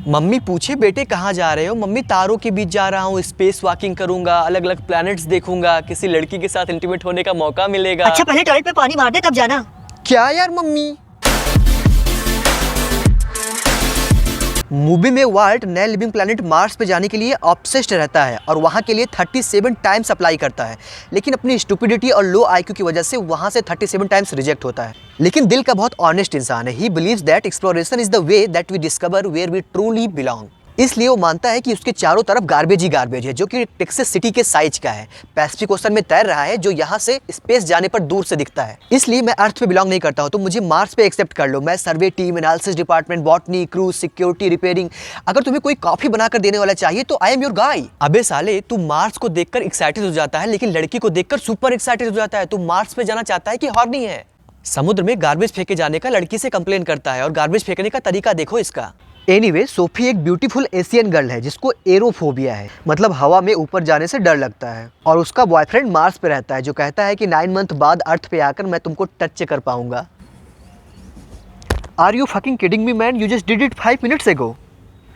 Mummy पूछे बेटे कहाँ जा रहे हो? मम्मी तारों के बीच जा रहा हूँ, स्पेस वॉकिंग करूंगा, अलग अलग प्लैनेट्स देखूंगा, किसी लड़की के साथ इंटीमेट होने का मौका मिलेगा। अच्छा पहले टॉयलेट में पानी मार दे तब जाना। क्या यार मम्मी? मूवी में वाल्ट नए लिविंग प्लैनेट मार्स पे जाने के लिए ऑब्सेस्ड रहता है और वहाँ के लिए 37 टाइम्स अप्लाई करता है, लेकिन अपनी स्टुपिडिटी और लो आईक्यू की वजह से वहाँ से 37 टाइम्स रिजेक्ट होता है। लेकिन दिल का बहुत ऑनेस्ट इंसान है। He believes that exploration is the way that we discover where we truly belong. इसलिए वो मानता है कि उसके चारों तरफ गार्बेज ही गार्बेज है, जो कि टेक्सास सिटी के साइज का है। पैसिफिक ओशन में तैर रहा है, जो यहाँ से स्पेस जाने पर दूर से दिखता है। इसलिए मैं अर्थ पे बिलोंग नहीं करता हूँ, तो मुझे मार्स पे एक्सेप्ट कर लो। मैं survey team, analysis department, botany, cruise, security, repairing. अगर तुम्हें कोई कॉफी बनाकर देने वाला चाहिए तो आई एम योर गाय। अबे साले, तू मार्स को देखकर एक्साइटेड हो जाता है, लेकिन लड़की को देखकर सुपर एक्साइटेड हो जाता है। तू मार्स पे जाना चाहता है कि हॉर्नी है? समुद्र में गार्बेज फेंके जाने का लड़की से कंप्लेन करता है, और गार्बेज फेंकने का तरीका देखो इसका। एनीवे, सोफी एक ब्यूटीफुल एशियन गर्ल है जिसको एरोफोबिया है, मतलब हवा में ऊपर जाने से डर लगता है। और उसका बॉयफ्रेंड मार्स पे रहता है, जो कहता है कि 9 मंथ बाद अर्थ पे आकर मैं तुमको टच कर पाऊंगा। Are you fucking kidding me man? You just did it 5 minutes ago.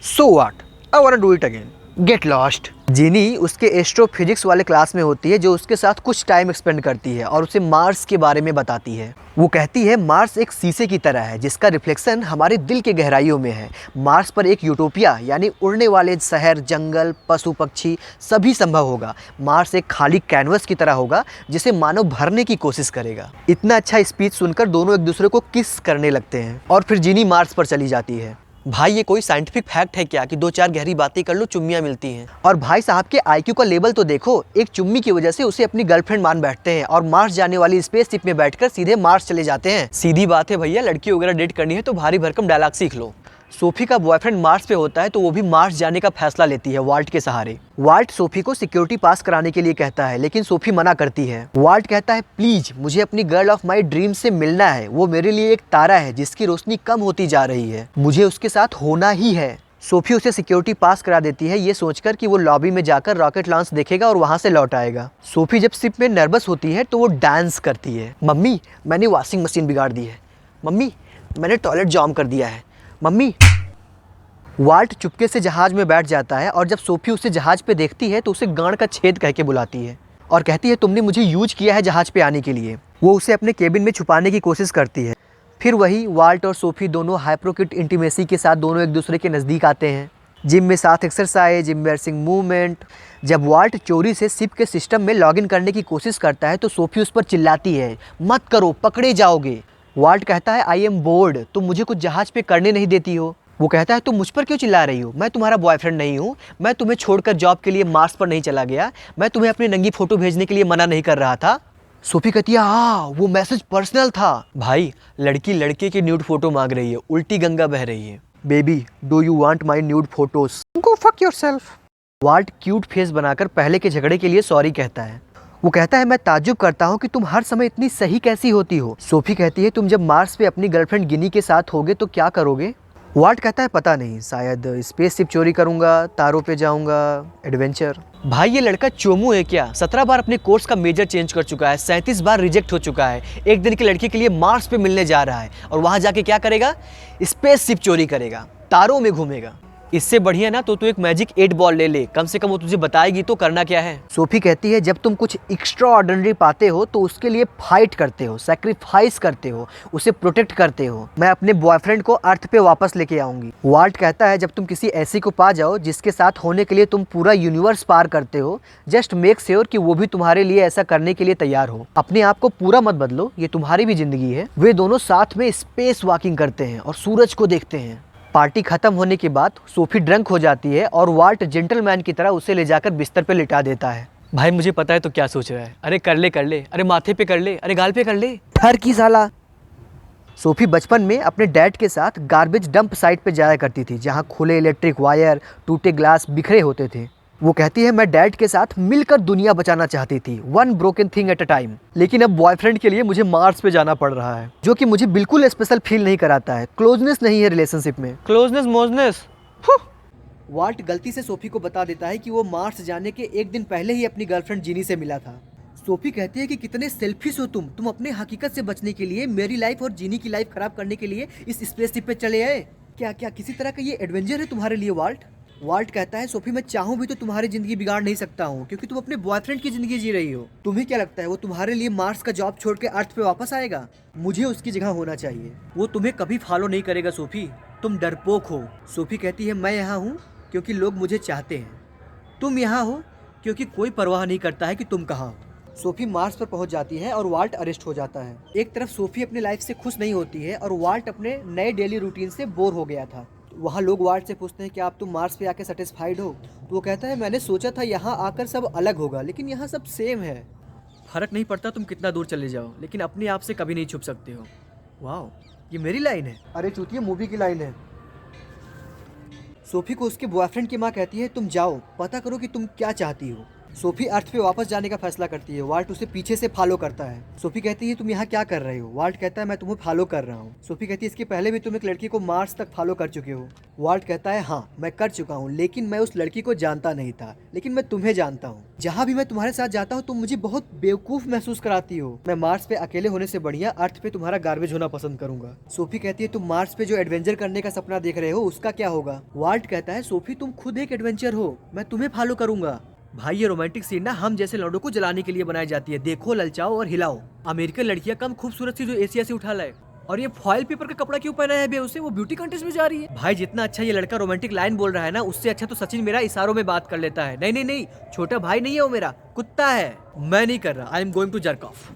So what? I wanna do it again. Get lost. जिनी उसके एस्ट्रोफिजिक्स वाले क्लास में होती है, जो उसके साथ कुछ टाइम एक्सपेंड करती है और उसे मार्स के बारे में बताती है। वो कहती है मार्स एक शीशे की तरह है जिसका रिफ्लेक्शन हमारे दिल के गहराइयों में है। मार्स पर एक यूटोपिया यानी उड़ने वाले शहर, जंगल, पशु पक्षी सभी संभव होगा। मार्स एक खाली कैनवस की तरह होगा जिसे मानव भरने की कोशिश करेगा। इतना अच्छा स्पीच सुनकर दोनों एक दूसरे को किस करने लगते हैं और फिर जिनी मार्स पर चली जाती है। भाई ये कोई साइंटिफिक फैक्ट है क्या कि 2-4 गहरी बातें कर लो चुम्मियां मिलती हैं? और भाई साहब के आईक्यू का लेवल तो देखो, एक चुम्मी की वजह से उसे अपनी गर्लफ्रेंड मान बैठते हैं और मार्स जाने वाली स्पेसशिप में बैठकर सीधे मार्स चले जाते हैं। सीधी बात है भैया, लड़की वगैरह डेट करनी है तो भारी भरकम डायलॉग सीख लो। सोफी का बॉयफ्रेंड मार्स पे होता है तो वो भी मार्स जाने का फैसला लेती है वाल्ट के सहारे। वाल्ट सोफी को सिक्योरिटी पास कराने के लिए कहता है, लेकिन सोफी मना करती है। वाल्ट कहता है प्लीज मुझे अपनी गर्ल ऑफ माई ड्रीम से मिलना है। वो मेरे लिए एक तारा है जिसकी रोशनी कम होती जा रही है, मुझे उसके साथ होना ही है। सोफी उसे सिक्योरिटी पास करा देती है, ये सोचकर कि वो लॉबी में जाकर रॉकेट लॉन्च देखेगा और वहाँ से लौट आएगा। सोफी जब शिप में नर्वस होती है तो वो डांस करती है। मम्मी मैंने वॉशिंग मशीन बिगाड़ दी है। मम्मी मैंने टॉयलेट जाम कर दिया है। मम्मी। वाल्ट चुपके से जहाज में बैठ जाता है और जब सोफी उसे जहाज पे देखती है तो उसे गांड का छेद कह के बुलाती है और कहती है तुमने मुझे यूज किया है जहाज पे आने के लिए। वो उसे अपने केबिन में छुपाने की कोशिश करती है। फिर वही वाल्ट और सोफी दोनों हाइप्रोकिट इंटीमेसी के साथ दोनों एक दूसरे के नज़दीक आते हैं। जिम में साथ एक्सरसाइज, एम्बैरसिंग मूवमेंट। जब वाल्ट चोरी से शिप के सिस्टम में लॉगिन करने की कोशिश करता है तो सोफी उस पर चिल्लाती है मत करो, पकड़े जाओगे। वाल्ट कहता है आई एम बोर्ड, तुम मुझे कुछ जहाज पे करने नहीं देती हो। वो कहता है तुम मुझ पर क्यों चिल्ला रही हो? मैं तुम्हारा बॉयफ्रेंड नहीं हूँ, मैं तुम्हें छोड़कर जॉब के लिए मार्स पर नहीं चला गया, मैं तुम्हें अपनी नंगी फोटो भेजने के लिए मना नहीं कर रहा था। सोफी कहती है हाँ वो मैसेज पर्सनल था। भाई लड़की लड़के की न्यूड फोटो मांग रही है, उल्टी गंगा बह रही है। Baby do you want my nude photos? Go fuck yourself. वाल्ट क्यूट फेस बनाकर पहले के झगड़े के लिए सॉरी कहता है। वो कहता है मैं ताज्जुब करता हूँ कि तुम हर समय इतनी सही कैसी होती हो। सोफी कहती है तुम जब मार्स पे अपनी गर्लफ्रेंड गिनी के साथ होगे तो क्या करोगे? वाल्ट कहता है पता नहीं, शायद स्पेसशिप चोरी करूंगा, तारों पे जाऊंगा, एडवेंचर। भाई ये लड़का चोमू है क्या? 17 बार अपने कोर्स का मेजर चेंज कर चुका है, 37 बार रिजेक्ट हो चुका है, एक दिन की लड़की के लिए मार्स पे मिलने जा रहा है और वहां जाके क्या करेगा? स्पेसशिप चोरी करेगा, तारों में घूमेगा। इससे बढ़िया ना तो तू एक मैजिक 8 बॉल ले ले, कम से कम वो तुझे बताएगी तो करना क्या है। सोफी कहती है जब तुम कुछ एक्स्ट्रा ऑर्डिनरी पाते हो तो उसके लिए फाइट करते हो, सैक्रिफाइस करते हो, उसे प्रोटेक्ट करते हो। मैं अपने बॉयफ्रेंड को अर्थ पे वापस लेके आऊंगी। वाल्ट कहता है जब तुम किसी ऐसी को पा जाओ जिसके साथ होने के लिए तुम पूरा यूनिवर्स पार करते हो, जस्ट मेक श्योर कि वो भी तुम्हारे लिए ऐसा करने के लिए तैयार हो। अपने आप को पूरा मत बदलो, ये तुम्हारी भी जिंदगी है। वे दोनों साथ में स्पेस वॉकिंग करते हैं और सूरज को देखते हैं। पार्टी खत्म होने के बाद सोफी ड्रंक हो जाती है और वाल्ट जेंटलमैन की तरह उसे ले जाकर बिस्तर पे लिटा देता है। भाई मुझे पता है तो क्या सोच रहा है, अरे कर ले, अरे माथे पे कर ले, अरे गाल पे कर ले, ठर की साला। सोफी बचपन में अपने डैड के साथ गार्बेज डंप साइट पे जाया करती थी जहाँ खुले इलेक्ट्रिक वायर, टूटे ग्लास बिखरे होते थे। वो कहती है मैं डैड के साथ मिलकर दुनिया बचाना चाहती थी, one broken thing at a time. लेकिन अब बॉयफ्रेंड के लिए मुझे मार्स पे जाना पड़ रहा है, जो कि मुझे बिल्कुल स्पेशल फील नहीं कराता है। क्लोजनेस नहीं है रिलेशनशिप में, क्लोजनेस मोजनेस। वाल्ट गलती से सोफी को बता देता है कि वो मार्स जाने के एक दिन पहले ही अपनी गर्लफ्रेंड जिनी से मिला था। सोफी कहती है कि कितने सेल्फिश हो तुम अपने हकीकत से बचने के लिए मेरी लाइफ और जिनी की लाइफ खराब करने के लिए इस स्पेसशिप पे चले आए। क्या क्या किसी तरह का ये एडवेंचर है तुम्हारे लिए वाल्ट? वाल्ट कहता है सोफी मैं चाहूँ भी तो तुम्हारी जिंदगी बिगाड़ नहीं सकता हूँ क्योंकि तुम अपने बॉयफ्रेंड की जिंदगी जी रही हो। तुम्हें क्या लगता है वो तुम्हारे लिए मार्स का जॉब छोड़ के अर्थ पे वापस आएगा? मुझे उसकी जगह होना चाहिए। वो तुम्हें कभी फॉलो नहीं करेगा सोफी, तुम डरपोक हो। सोफी कहती है मैं यहाँ हूँ क्योंकि लोग मुझे चाहते हैं, तुम यहाँ हो क्योंकि कोई परवाह नहीं करता है कि तुम कहाँ हो। सोफी मार्स पर पहुंच जाती है और वाल्ट अरेस्ट हो जाता है। एक तरफ सोफी अपनी लाइफ से खुश नहीं होती है और वाल्ट अपने नए डेली रूटीन से बोर हो गया था। वहाँ लोग वाल्ट से पूछते हैं कि आप तुम मार्स पे आके सेटिस्फाइड हो? तो वो कहता है मैंने सोचा था यहाँ आकर सब अलग होगा लेकिन यहाँ सब सेम है। फर्क नहीं पड़ता तुम कितना दूर चले जाओ लेकिन अपने आप से कभी नहीं छुप सकते हो। वाह, ये मेरी लाइन है। अरे चूतिया, मूवी की लाइन है। सोफी को उसके बॉयफ्रेंड की माँ कहती है तुम जाओ पता करो कि तुम क्या चाहती हो। सोफी अर्थ पे वापस जाने का फैसला करती है। वाल्ट उसे पीछे से फॉलो करता है। सोफी कहती है तुम यहाँ क्या कर रहे हो? वाल्ट कहता है मैं तुम्हें फॉलो कर रहा हूँ। सोफी कहती है इसके पहले भी तुम एक लड़की को मार्स तक फॉलो कर चुके हो। वाल्ट कहता है हाँ मैं कर चुका हूँ लेकिन मैं उस लड़की को जानता नहीं था, लेकिन मैं तुम्हें जानता हूँ। जहाँ भी मैं तुम्हारे साथ जाता हूँ तुम मुझे बहुत बेवकूफ महसूस कराती हो। मैं मार्स पे अकेले होने से बढ़िया अर्थ पे तुम्हारा गार्बेज होना पसंद करूंगा। सोफी कहती है तुम मार्स पे जो एडवेंचर करने का सपना देख रहे हो उसका क्या होगा? वाल्ट कहता है सोफी तुम खुद एक एडवेंचर हो, मैं तुम्हें फॉलो करूंगा। भाई ये रोमांटिक सीन ना हम जैसे लौंडों को जलाने के लिए बनाई जाती है। देखो, ललचाओ और हिलाओ। अमेरिकन लड़कियां कम खूबसूरत सी जो एशिया से उठा लाए। और ये फॉइल पेपर का कपड़ा क्यों पहना है बे उसे? वो ब्यूटी कंटेस्ट में जा रही है। भाई जितना अच्छा ये लड़का रोमांटिक लाइन बोल रहा है ना, उससे अच्छा तो सचिन मेरा इशारों में बात कर लेता है। नहीं नहीं नहीं, छोटा भाई नहीं है वो, मेरा कुत्ता है। मैं नहीं कर रहा। I am going to jerk of.